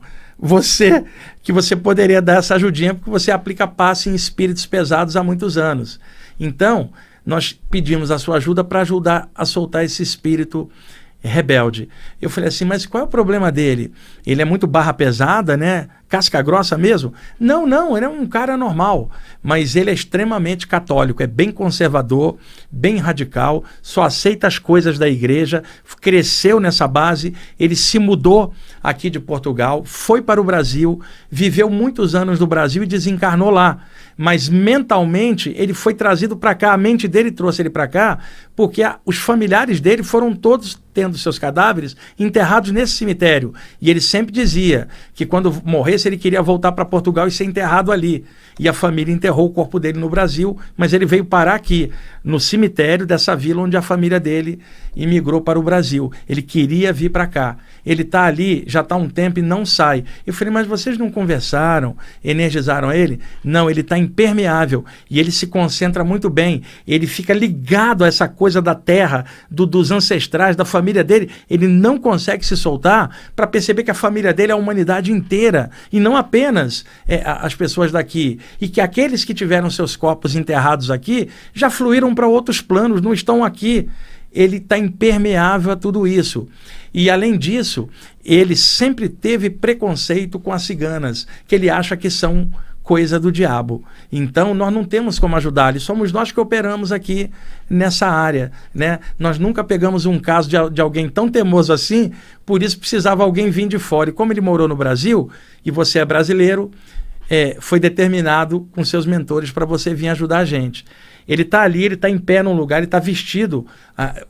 que você poderia dar essa ajudinha porque você aplica passe em espíritos pesados há muitos anos. Então, nós pedimos a sua ajuda para ajudar a soltar esse espírito rebelde. Eu falei assim, mas qual é o problema dele? Ele é muito barra pesada, né? casca grossa mesmo? Não, ele é um cara normal, mas ele é extremamente católico, é bem conservador, bem radical, só aceita as coisas da igreja, cresceu nessa base, ele se mudou aqui de Portugal, foi para o Brasil, viveu muitos anos no Brasil e desencarnou lá. Mas mentalmente ele foi trazido para cá, a mente dele trouxe ele para cá, porque os familiares dele foram todos tendo seus cadáveres enterrados nesse cemitério. E ele sempre dizia que quando morresse ele queria voltar para Portugal e ser enterrado ali. E a família enterrou o corpo dele no Brasil, mas ele veio parar aqui, no cemitério dessa vila onde a família dele imigrou para o Brasil. Ele queria vir para cá. Ele está ali, já está há um tempo e não sai. Eu falei, mas vocês não conversaram, energizaram ele? Não, ele está impermeável e ele se concentra muito bem. Ele fica ligado a essa coisa da terra, dos ancestrais, da família dele. Ele não consegue se soltar para perceber que a família dele é a humanidade inteira e não apenas as pessoas daqui. E que aqueles que tiveram seus corpos enterrados aqui já fluíram para outros planos, não estão aqui. Ele está impermeável a tudo isso. E, além disso, ele sempre teve preconceito com as ciganas, que ele acha que são coisa do diabo. Então, nós não temos como ajudar ele, somos nós que operamos aqui nessa área, né? Nós nunca pegamos um caso de alguém tão teimoso assim, por isso precisava alguém vir de fora. E como ele morou no Brasil, e você é brasileiro, foi determinado com seus mentores para você vir ajudar a gente. Ele está ali, ele está em pé num lugar, ele está vestido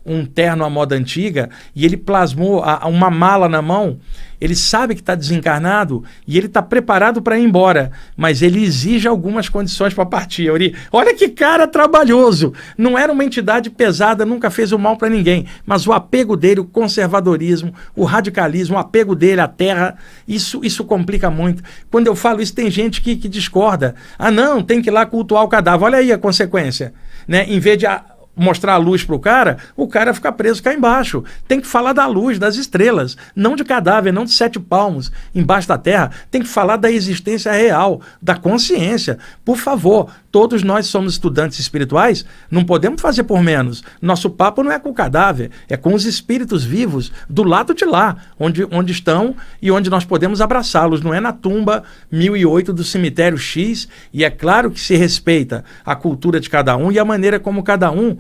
um terno à moda antiga e ele plasmou uma mala na mão. Ele sabe que está desencarnado e ele está preparado para ir embora, mas ele exige algumas condições para partir. Olha que cara trabalhoso! Não era uma entidade pesada, nunca fez o mal para ninguém, mas o apego dele, o conservadorismo, o radicalismo, o apego dele à terra, isso complica muito. Quando eu falo isso, tem gente que discorda. Ah, não, tem que ir lá cultuar o cadáver. Olha aí a consequência, né? Em vez de mostrar a luz para o cara fica preso cá embaixo. Tem que falar da luz, das estrelas, não de cadáver, não de 7 palmos embaixo da terra. Tem que falar da existência real, da consciência. Por favor, todos nós somos estudantes espirituais, não podemos fazer por menos. Nosso papo não é com o cadáver, é com os espíritos vivos do lado de lá, onde estão e onde nós podemos abraçá-los. Não é na tumba 1008 do cemitério X, e é claro que se respeita a cultura de cada um e a maneira como cada um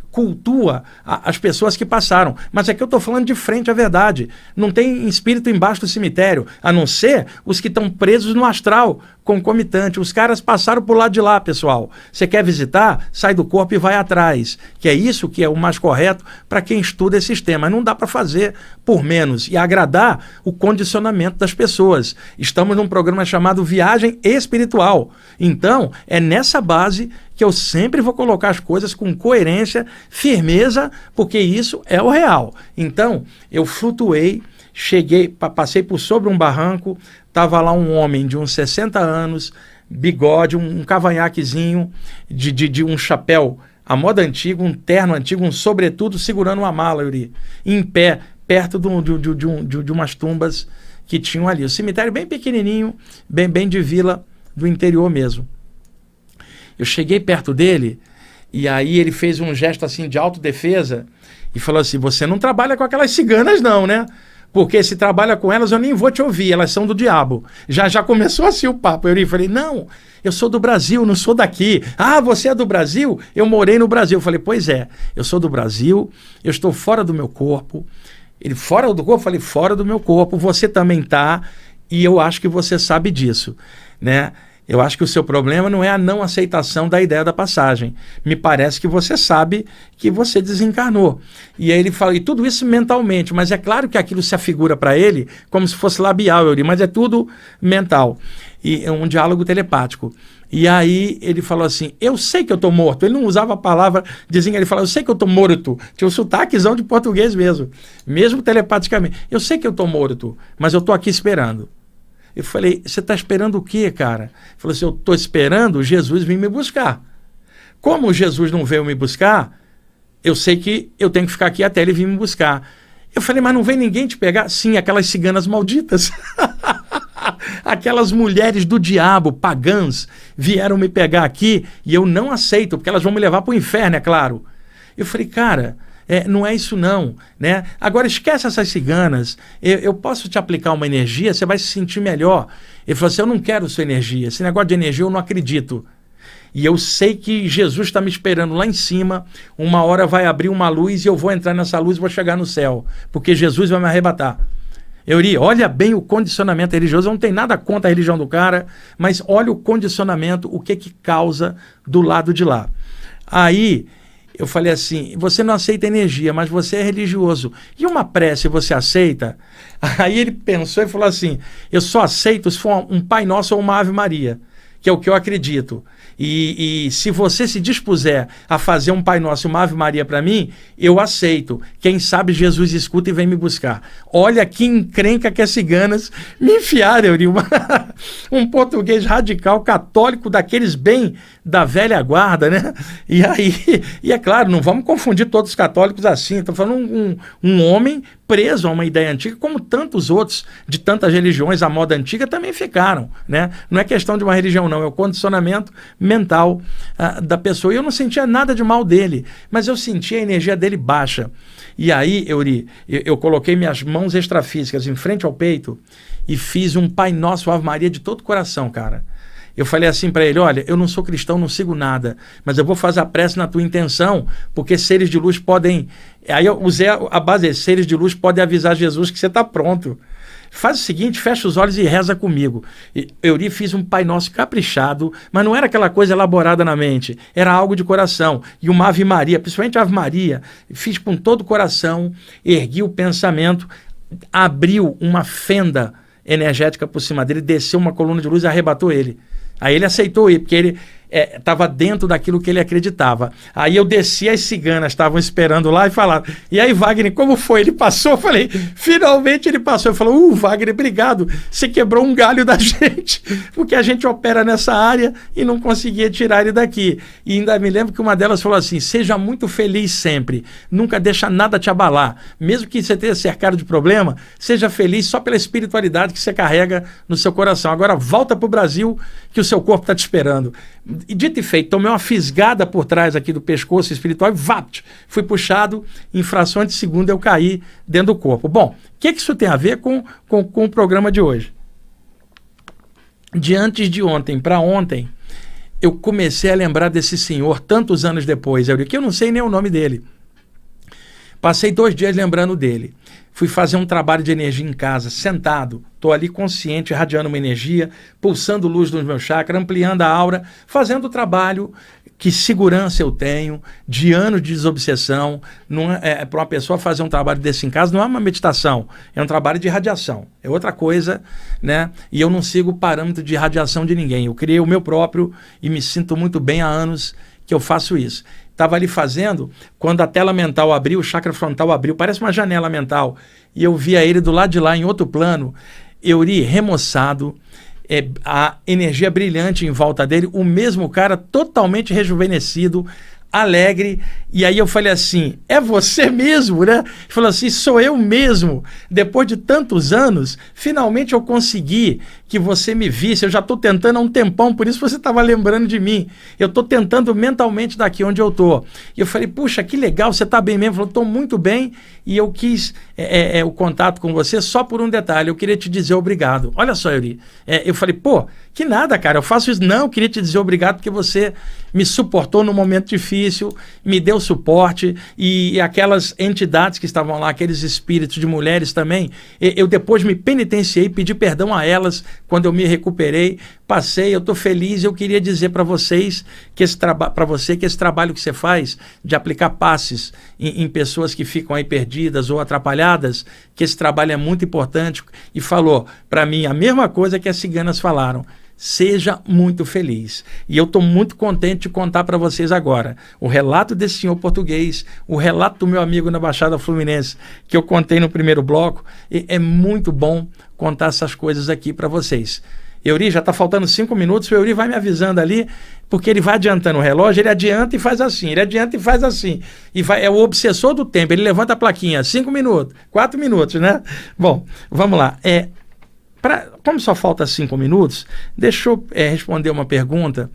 cultua as pessoas que passaram. Mas aqui eu estou falando de frente à verdade. Não tem espírito embaixo do cemitério, a não ser os que estão presos no astral concomitante. Os caras passaram por lado de lá, pessoal. Você quer visitar? Sai do corpo e vai atrás. Que é isso que é o mais correto para quem estuda esse sistema. Não dá para fazer por menos e agradar o condicionamento das pessoas. Estamos num programa chamado Viagem Espiritual. Então, é nessa base que eu sempre vou colocar as coisas com coerência, firmeza, porque isso é o real. Então, eu flutuei, cheguei, passei por sobre um barranco, estava lá um homem de uns 60 anos, bigode, um cavanhaquezinho, de um chapéu à moda antiga, um terno antigo, um sobretudo, segurando uma mala, em pé, perto de umas tumbas que tinham ali. O cemitério bem pequenininho, bem de vila do interior mesmo. Eu cheguei perto dele e aí ele fez um gesto assim de autodefesa e falou assim, você não trabalha com aquelas ciganas não, né? Porque se trabalha com elas eu nem vou te ouvir, elas são do diabo. Já começou assim o papo. Eu falei, não, eu sou do Brasil, não sou daqui. Ah, você é do Brasil? Eu morei no Brasil. Eu falei, pois é, eu sou do Brasil, eu estou fora do meu corpo. Ele, fora do corpo? Eu falei, fora do meu corpo, você também está e eu acho que você sabe disso, né? Eu acho que o seu problema não é a não aceitação da ideia da passagem. Me parece que você sabe que você desencarnou. E aí ele fala, e tudo isso mentalmente, mas é claro que aquilo se afigura para ele como se fosse labial, mas é tudo mental. E é um diálogo telepático. E aí ele falou assim, eu sei que eu estou morto. Ele não usava a palavra, ele falava, eu sei que eu estou morto. Tinha um sotaquezão de português mesmo telepaticamente. Eu sei que eu estou morto, mas eu estou aqui esperando. Eu falei, você está esperando o quê, cara? Ele falou assim, eu estou esperando Jesus vir me buscar. Como Jesus não veio me buscar, eu sei que eu tenho que ficar aqui até ele vir me buscar. Eu falei, mas não vem ninguém te pegar? Sim, aquelas ciganas malditas. Aquelas mulheres do diabo, pagãs, vieram me pegar aqui e eu não aceito, porque elas vão me levar para o inferno, é claro. Eu falei, cara, Não é isso não, né? Agora esquece essas ciganas, eu posso te aplicar uma energia, você vai se sentir melhor. Ele falou assim, eu não quero sua energia, esse negócio de energia eu não acredito. E eu sei que Jesus está me esperando lá em cima, uma hora vai abrir uma luz e eu vou entrar nessa luz e vou chegar no céu, porque Jesus vai me arrebatar. Euri, olha bem o condicionamento religioso, não tem nada contra a religião do cara, mas olha o condicionamento, o que causa do lado de lá. Aí eu falei assim, você não aceita energia, mas você é religioso. E uma prece você aceita? Aí ele pensou e falou assim, eu só aceito se for um Pai Nosso ou uma Ave Maria, que é o que eu acredito. E se você se dispuser a fazer um Pai Nosso e uma Ave Maria para mim, eu aceito. Quem sabe Jesus escuta e vem me buscar. Olha que encrenca que as ciganas me enfiaram, Euri. Um português radical, católico, daqueles bem da velha guarda, né? E aí, e é claro, não vamos confundir todos os católicos assim. Estou falando um homem preso a uma ideia antiga, como tantos outros de tantas religiões, a moda antiga também ficaram, né? Não é questão de uma religião, não, é o condicionamento mental da pessoa. E eu não sentia nada de mal dele, mas eu sentia a energia dele baixa. E aí, Euri, eu coloquei minhas mãos extrafísicas em frente ao peito e fiz um Pai Nosso, Ave Maria de todo o coração, cara. Eu falei assim para ele, olha, eu não sou cristão, não sigo nada, mas eu vou fazer a prece na tua intenção, porque seres de luz podem... Aí eu usei a base, seres de luz podem avisar Jesus que você está pronto. Faz o seguinte, fecha os olhos e reza comigo. Eu fiz um Pai Nosso caprichado, mas não era aquela coisa elaborada na mente, era algo de coração. E uma Ave Maria, principalmente a Ave Maria, fiz com todo o coração, ergui o pensamento, abriu uma fenda energética por cima dele, desceu uma coluna de luz e arrebatou ele. Aí ele aceitou ir, porque ele estava dentro daquilo que ele acreditava. Aí eu desci, as ciganas estavam esperando lá e falaram, e aí Wagner, como foi? Ele passou? Eu falei, finalmente ele passou. Ele falou, Wagner, obrigado, você quebrou um galho da gente, porque a gente opera nessa área e não conseguia tirar ele daqui. E ainda me lembro que uma delas falou assim, seja muito feliz sempre, nunca deixa nada te abalar, mesmo que você esteja cercado de problema, seja feliz só pela espiritualidade que você carrega no seu coração. Agora volta para o Brasil que o seu corpo está te esperando. E dito e feito, tomei uma fisgada por trás aqui do pescoço espiritual e fui puxado, em frações de segundo eu caí dentro do corpo. Bom, o que isso tem a ver com o programa de hoje? De antes de ontem para ontem, eu comecei a lembrar desse senhor tantos anos depois, que eu não sei nem o nome dele. Passei 2 dias lembrando dele. Fui fazer um trabalho de energia em casa, sentado. Estou ali consciente, irradiando uma energia, pulsando luz nos meus chakras, ampliando a aura, fazendo o trabalho, que segurança eu tenho, de anos de desobsessão. Para uma pessoa fazer um trabalho desse em casa, não é uma meditação, é um trabalho de irradiação. É outra coisa, né? E eu não sigo o parâmetro de irradiação de ninguém. Eu criei o meu próprio e me sinto muito bem há anos que eu faço isso. Estava ali fazendo, quando a tela mental abriu, o chakra frontal abriu, parece uma janela mental, e eu via ele do lado de lá, em outro plano, remoçado, a energia brilhante em volta dele, o mesmo cara totalmente rejuvenescido, alegre, e aí eu falei assim, é você mesmo, né? Ele falou assim, sou eu mesmo, depois de tantos anos, finalmente eu consegui que você me visse, eu já estou tentando há um tempão, por isso você estava lembrando de mim, eu estou tentando mentalmente daqui onde eu estou. E eu falei, puxa, que legal, você está bem mesmo? Ele falou, estou muito bem, e eu quis o contato com você só por um detalhe, eu queria te dizer obrigado. Olha só, Euri, eu falei, pô, que nada, cara, eu faço isso. Não, eu queria te dizer obrigado porque você me suportou num momento difícil, me deu suporte, e aquelas entidades que estavam lá, aqueles espíritos de mulheres também, eu depois me penitenciei, pedi perdão a elas quando eu me recuperei, passei, eu estou feliz, eu queria dizer para vocês que esse trabalho que você faz de aplicar passes em pessoas que ficam aí perdidas ou atrapalhadas, que esse trabalho é muito importante, e falou para mim a mesma coisa que as ciganas falaram. Seja muito feliz. E eu estou muito contente de contar para vocês agora o relato desse senhor português, o relato do meu amigo na Baixada Fluminense, que eu contei no primeiro bloco, e é muito bom contar essas coisas aqui para vocês. Euri, já está faltando 5 minutos, o Euri vai me avisando ali, porque ele vai adiantando o relógio, ele adianta e faz assim, ele adianta e faz assim. É o obsessor do tempo, ele levanta a plaquinha, 5 minutos, 4 minutos, né? Bom, vamos lá. Como só falta 5 minutos, deixa eu responder uma pergunta,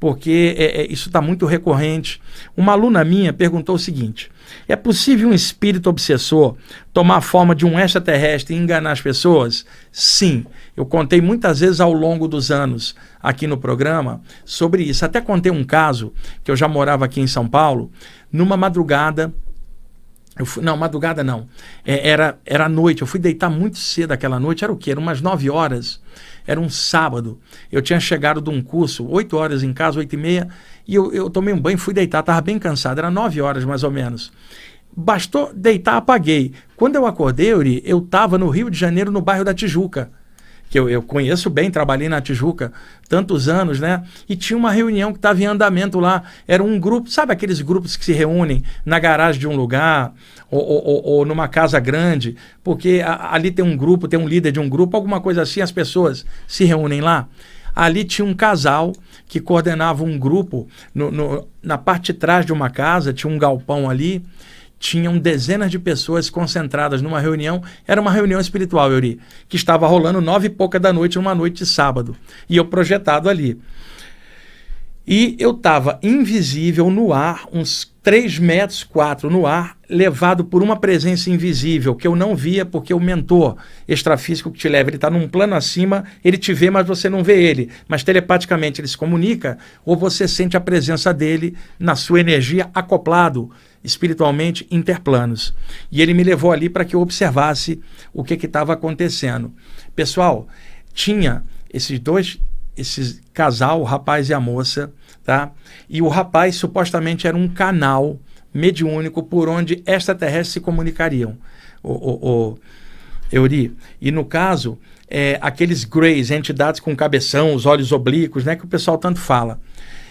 porque isso está muito recorrente. Uma aluna minha perguntou o seguinte: é possível um espírito obsessor tomar a forma de um extraterrestre e enganar as pessoas? Sim, eu contei muitas vezes ao longo dos anos aqui no programa sobre isso. Até contei um caso que eu já morava aqui em São Paulo, numa madrugada. Madrugada não. Era à noite. Eu fui deitar muito cedo aquela noite. Era o quê? Era umas 9 horas. Era um sábado. Eu tinha chegado de um curso, 8 horas em casa, 8h30, e eu tomei um banho e fui deitar. Estava bem cansado. Era 9 horas mais ou menos. Bastou deitar, apaguei. Quando eu acordei, Yuri, eu estava no Rio de Janeiro, no bairro da Tijuca, que eu conheço bem, trabalhei na Tijuca tantos anos, né? E tinha uma reunião que estava em andamento lá. Era um grupo, sabe aqueles grupos que se reúnem na garagem de um lugar ou numa casa grande, porque ali tem um grupo, tem um líder de um grupo, alguma coisa assim, as pessoas se reúnem lá. Ali tinha um casal que coordenava um grupo na parte de trás de uma casa, tinha um galpão ali. Tinham dezenas de pessoas concentradas numa reunião. Era uma reunião espiritual, Yuri, que estava rolando 9h pouca da noite, numa noite de sábado. E eu projetado ali. E eu estava invisível no ar, uns 3 metros, 4 no ar, levado por uma presença invisível, que eu não via, porque o mentor extrafísico que te leva, ele está num plano acima, ele te vê, mas você não vê ele. Mas telepaticamente ele se comunica, ou você sente a presença dele na sua energia acoplado espiritualmente interplanos. E ele me levou ali para que eu observasse o que estava acontecendo. Pessoal, tinha esse casal, o rapaz e a moça, tá? E o rapaz supostamente era um canal mediúnico por onde extraterrestres se comunicariam. Yuri. E no caso, aqueles greys, entidades com cabeção, os olhos oblíquos, né, que o pessoal tanto fala.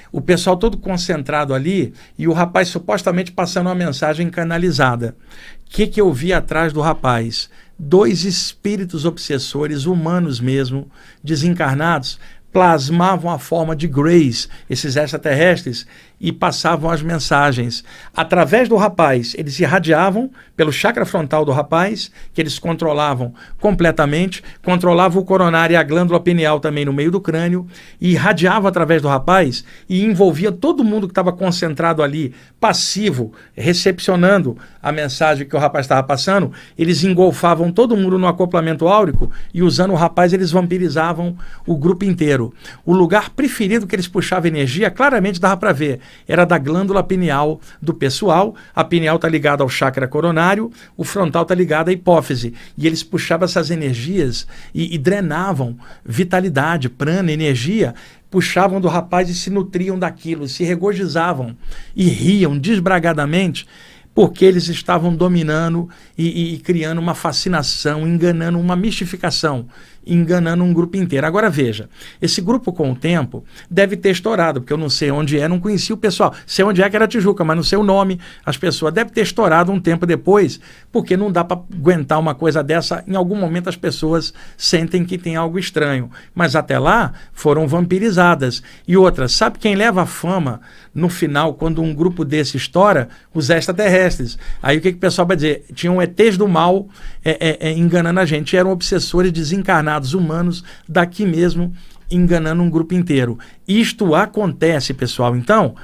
O pessoal todo concentrado ali e o rapaz supostamente passando uma mensagem canalizada. O que eu vi atrás do rapaz? 2 espíritos obsessores, humanos mesmo, desencarnados, plasmavam a forma de greys, esses extraterrestres, e passavam as mensagens. Através do rapaz, eles irradiavam pelo chakra frontal do rapaz, que eles controlavam completamente, controlavam o coronário e a glândula pineal também no meio do crânio, e irradiavam através do rapaz e envolvia todo mundo que estava concentrado ali, passivo, recepcionando a mensagem que o rapaz estava passando. Eles engolfavam todo mundo no acoplamento áurico e, usando o rapaz, eles vampirizavam o grupo inteiro. O lugar preferido que eles puxavam energia, claramente dava para ver, era da glândula pineal do pessoal. A pineal está ligada ao chakra coronário, o frontal está ligado à hipófise. E eles puxavam essas energias e drenavam vitalidade, prana, energia, puxavam do rapaz e se nutriam daquilo, se regozijavam e riam desbragadamente, porque eles estavam dominando e criando uma fascinação, enganando, uma mistificação, enganando um grupo inteiro. Agora veja, esse grupo com o tempo deve ter estourado, porque eu não sei onde não conhecia o pessoal, sei onde que era Tijuca, mas não sei o nome, as pessoas devem ter estourado um tempo depois, porque não dá para aguentar uma coisa dessa. Em algum momento as pessoas sentem que tem algo estranho, mas até lá foram vampirizadas. E outra, sabe quem leva a fama no final, quando um grupo desse estoura? Os extraterrestres. Aí o que o pessoal vai dizer? Tinham ETs do mal enganando a gente, eram obsessores desencarnados humanos daqui mesmo, enganando um grupo inteiro. Isto acontece, pessoal. Então,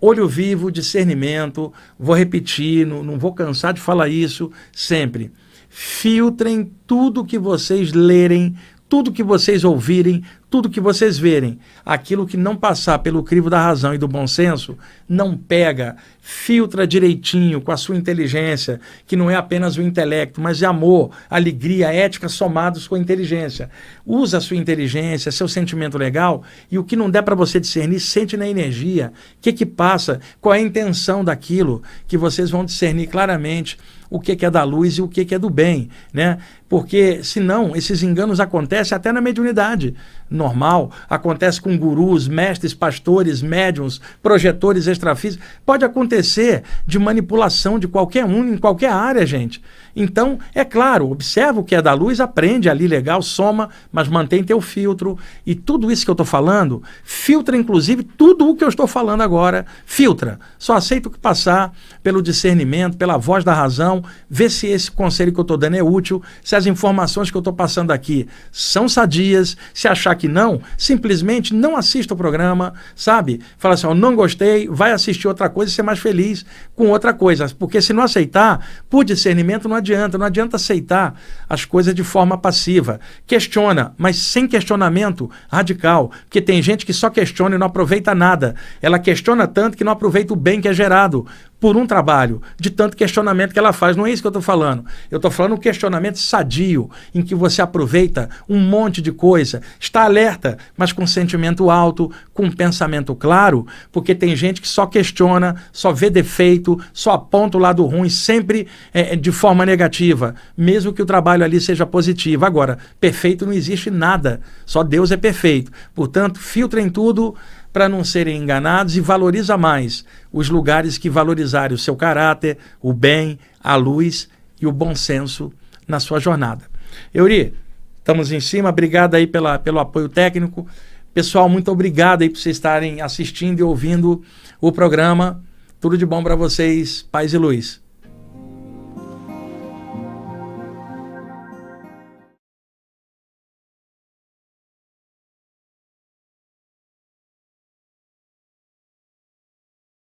olho vivo, discernimento, vou repetir, não vou cansar de falar isso sempre. Filtrem tudo que vocês lerem, tudo que vocês ouvirem, tudo que vocês verem. Aquilo que não passar pelo crivo da razão e do bom senso, não pega. Filtra direitinho com a sua inteligência, que não é apenas o intelecto, mas é amor, alegria, ética somados com a inteligência. Usa a sua inteligência, seu sentimento legal, e o que não der para você discernir, sente na energia. O que passa? Qual é a intenção daquilo? Que vocês vão discernir claramente o que é da luz e o que é do bem, né? Porque, senão, esses enganos acontecem até na mediunidade normal, acontece com gurus, mestres, pastores, médiuns, projetores extrafísicos, pode acontecer de manipulação de qualquer um, em qualquer área, gente. Então, é claro, observa o que é da luz, aprende ali legal, soma, mas mantém teu filtro. E tudo isso que eu estou falando, filtra inclusive tudo o que eu estou falando agora, filtra. Só aceita o que passar pelo discernimento, pela voz da razão, reflexão, vê se esse conselho que eu estou dando é útil, se as informações que eu estou passando aqui são sadias. Se achar que não, simplesmente não assista o programa, sabe? Fala assim, não gostei, vai assistir outra coisa e ser mais feliz com outra coisa. Porque se não aceitar, por discernimento não adianta aceitar as coisas de forma passiva. Questiona, mas sem questionamento radical, porque tem gente que só questiona e não aproveita nada. Ela questiona tanto que não aproveita o bem que é gerado por um trabalho, de tanto questionamento que ela faz. Não é isso que eu estou falando. Eu estou falando um questionamento sadio, em que você aproveita um monte de coisa, está alerta, mas com sentimento alto, com pensamento claro, porque tem gente que só questiona, só vê defeito, só aponta o lado ruim, sempre de forma negativa, mesmo que o trabalho ali seja positivo. Agora, perfeito não existe nada, só Deus é perfeito. Portanto, filtrem tudo para não serem enganados e valoriza mais os lugares que valorizarem o seu caráter, o bem, a luz e o bom senso na sua jornada. Euri, estamos em cima, obrigado aí pelo apoio técnico. Pessoal, muito obrigado aí por vocês estarem assistindo e ouvindo o programa. Tudo de bom para vocês, paz e luz.